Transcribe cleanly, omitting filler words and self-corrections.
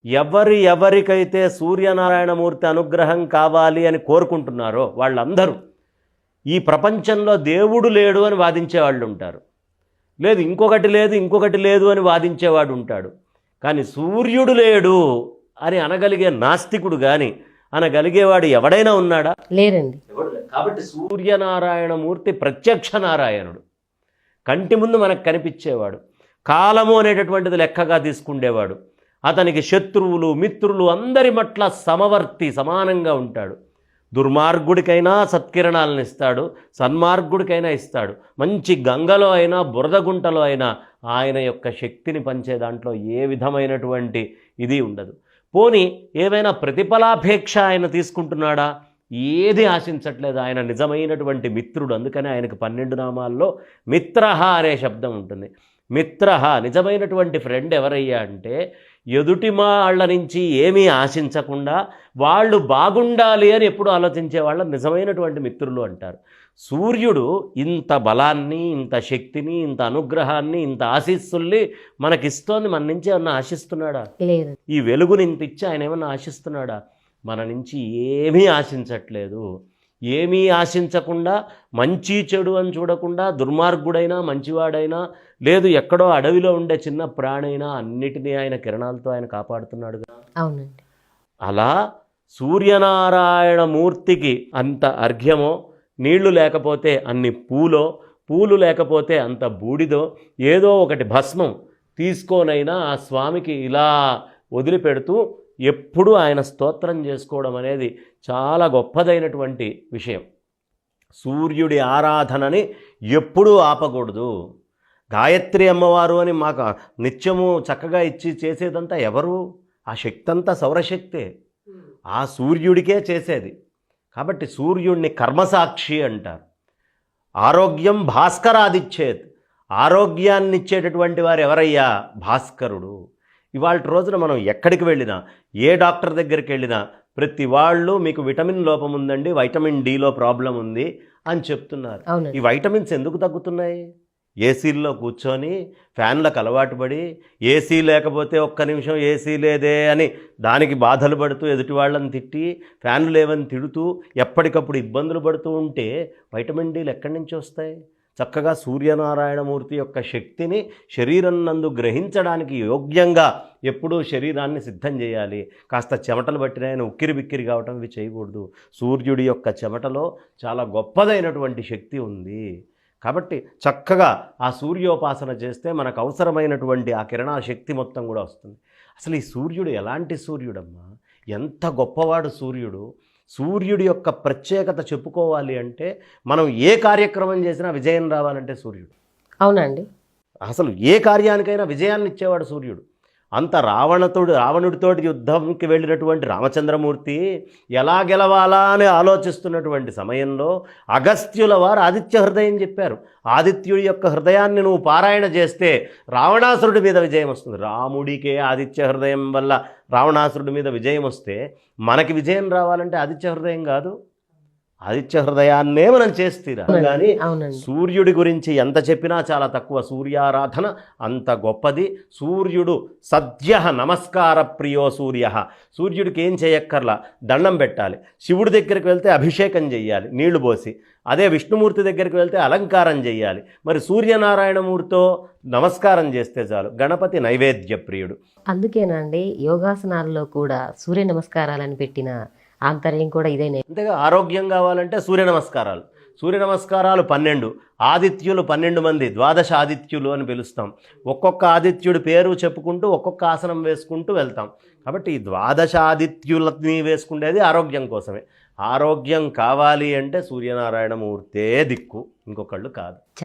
ఎవరికైతే సూర్యనారాయణమూర్తి అనుగ్రహం కావాలి అని కోరుకుంటున్నారో వాళ్ళందరూ ఈ ప్రపంచంలో దేవుడు లేడు అని వాదించేవాళ్ళు ఉంటారు, లేదు ఇంకొకటి లేదు అని వాదించేవాడు ఉంటాడు. కానీ సూర్యుడు లేడు అని అనగలిగే నాస్తికుడు కానీ అనగలిగేవాడు ఎవడైనా ఉన్నాడా? లేరండి. కాబట్టి సూర్యనారాయణమూర్తి ప్రత్యక్ష నారాయణుడు, కంటి ముందు మనకు కనిపించేవాడు, కాలము అనేటటువంటిది లెక్కగా తీసుకుండేవాడు, అతనికి శత్రువులు మిత్రులు అందరి పట్ల సమవర్తి, సమానంగా ఉంటాడు. దుర్మార్గుడికైనా సత్కిరణాలను ఇస్తాడు, సన్మార్గుడికైనా ఇస్తాడు. మంచి గంగలో అయినా బురద గుంటలో అయినా ఆయన యొక్క శక్తిని పంచే దాంట్లో ఏ విధమైనటువంటి ఇది ఉండదు. పోనీ ఏమైనా ప్రతిఫలాపేక్ష ఆయన తీసుకుంటున్నాడా? ఏది ఆశించట్లేదు. ఆయన నిజమైనటువంటి మిత్రుడు. అందుకని ఆయనకు 12 నామాల్లో మిత్రహ అనే శబ్దం ఉంటుంది. మిత్రహ, నిజమైనటువంటి ఫ్రెండ్ ఎవరయ్యా అంటే ఎదుటి వాళ్ళ నుంచి ఏమీ ఆశించకుండా వాళ్ళు బాగుండాలి అని ఎప్పుడు ఆలోచించే వాళ్ళ నిజమైనటువంటి మిత్రులు అంటారు. సూర్యుడు ఇంత బలాన్ని, ఇంత శక్తిని, ఇంత అనుగ్రహాన్ని, ఇంత ఆశీస్సుల్ని మనకిస్తోంది. మన నుంచి ఏమన్నా ఆశిస్తున్నాడా? లేదు. ఈ వెలుగుని ఇంత ఇచ్చి ఆయన ఏమన్నా ఆశిస్తున్నాడా? మన నుంచి ఏమీ ఆశించట్లేదు. ఏమీ ఆశించకుండా, మంచి చెడు అని చూడకుండా, దుర్మార్గుడైనా మంచివాడైనా, లేదు ఎక్కడో అడవిలో ఉండే చిన్న ప్రాణైనా అన్నిటినీ ఆయన కిరణాలతో ఆయన కాపాడుతున్నాడుగా. అవునండి. అలా సూర్యనారాయణమూర్తికి అంత అర్ఘ్యమో, నీళ్లు లేకపోతే అన్ని పూలు లేకపోతే అంత బూడిదో, ఏదో ఒకటి భస్మం తీసుకోనైనా ఆ స్వామికి ఇలా వదిలిపెడుతూ ఎప్పుడూ ఆయన స్తోత్రం చేసుకోవడం అనేది చాలా గొప్పదైనటువంటి విషయం. సూర్యుడి ఆరాధనని ఎప్పుడూ ఆపకూడదు. గాయత్రి అమ్మవారు అని మాకు నిత్యము చక్కగా ఇచ్చి చేసేదంతా ఎవరు? ఆ శక్తి అంతా సౌరశక్తే, ఆ సూర్యుడికే చేసేది. కాబట్టి సూర్యుడిని కర్మసాక్షి అంటారు. ఆరోగ్యం భాస్కరాదిచ్చేత్, ఆరోగ్యాన్ని ఇచ్చేటటువంటి వారు ఎవరయ్యా? భాస్కరుడు. ఇవాళ రోజున మనం ఎక్కడికి వెళ్ళినా, ఏ డాక్టర్ దగ్గరికి వెళ్ళినా ప్రతి వాళ్ళు మీకు విటమిన్ లోపం ఉందండి, వైటమిన్ డిలో ప్రాబ్లం ఉంది అని చెప్తున్నారు. ఈ వైటమిన్స్ ఎందుకు తగ్గుతున్నాయి? ఏసీల్లో కూర్చొని ఫ్యాన్లకు అలవాటు పడి, ఏసీ లేకపోతే ఒక్క నిమిషం ఏసీ లేదే అని దానికి బాధలు పడుతూ, ఎదుటి వాళ్ళని తిట్టి, ఫ్యాన్లు లేవని తిడుతూ ఎప్పటికప్పుడు ఇబ్బందులు పడుతూ ఉంటే వైటమిన్ డీలు ఎక్కడి నుంచి వస్తాయి? చక్కగా సూర్యనారాయణమూర్తి యొక్క శక్తిని శరీరం నందు గ్రహించడానికి యోగ్యంగా ఎప్పుడూ శరీరాన్ని సిద్ధం చేయాలి. కాస్త చెమటలు పట్టిన ఆయన ఉక్కిరి బిక్కిరి కావటం ఇవి చేయకూడదు. సూర్యుడి యొక్క చెమటలో చాలా గొప్పదైనటువంటి శక్తి ఉంది. కాబట్టి చక్కగా ఆ సూర్యోపాసన చేస్తే మనకు అవసరమైనటువంటి ఆ కిరణా శక్తి మొత్తం కూడా వస్తుంది. అసలు ఈ సూర్యుడు ఎలాంటి సూర్యుడమ్మా? ఎంత గొప్పవాడు సూర్యుడు! సూర్యుడి యొక్క ప్రత్యేకత చెప్పుకోవాలి అంటే మనం ఏ కార్యక్రమం చేసినా విజయం రావాలంటే సూర్యుడు. అవునండి. అసలు ఏ కార్యానికైనా విజయాన్ని ఇచ్చేవాడు సూర్యుడు. అంత రావణుడితోటి యుద్ధంకి వెళ్ళినటువంటి రామచంద్రమూర్తి ఎలా గెలవాలా అని ఆలోచిస్తున్నటువంటి సమయంలో అగస్త్యుల వారు ఆదిత్య హృదయం చెప్పారు. ఆదిత్యుడి యొక్క హృదయాన్ని నువ్వు పారాయణ చేస్తే రావణాసురుడి మీద విజయం వస్తుంది. రాముడికే ఆదిత్య హృదయం వల్ల రావణాసురుడి మీద విజయం వస్తే మనకి విజయం రావాలంటే ఆదిత్య హృదయం కాదు, ఆదిత్య హృదయాన్నే మనం చేస్తీరా. కానీ సూర్యుడి గురించి ఎంత చెప్పినా చాలా తక్కువ. సూర్యారాధన అంత గొప్పది. సూర్యుడు సద్య నమస్కార ప్రియో సూర్య. సూర్యుడికి ఏం చేయక్కర్లా, దండం పెట్టాలి. శివుడి దగ్గరికి వెళ్తే అభిషేకం చెయ్యాలి నీళ్లు పోసి. అదే విష్ణుమూర్తి దగ్గరికి వెళ్తే అలంకారం చెయ్యాలి. మరి సూర్యనారాయణమూర్తితో నమస్కారం చేస్తే చాలు. గణపతి నైవేద్య ప్రియుడు. అందుకేనండి యోగాసనాల్లో కూడా సూర్య నమస్కారాలని పెట్టిన ఆంతర్యం కూడా ఇదేనే. అంతేగా ఆరోగ్యం కావాలంటే సూర్య నమస్కారాలు. సూర్య నమస్కారాలు 12, ఆదిత్యులు 12 మంది, ద్వాదశ ఆదిత్యులు అని పిలుస్తాం. ఒక్కొక్క ఆదిత్యుడి పేరు చెప్పుకుంటూ ఒక్కొక్క ఆసనం వేసుకుంటూ వెళ్తాం. కాబట్టి ఈ ద్వాదశ ఆదిత్యులని వేసుకునేది ఆరోగ్యం కోసమే. ఆరోగ్యం కావాలి అంటే సూర్యనారాయణమూర్తే దిక్కు, ఇంకొకళ్ళు కాదు.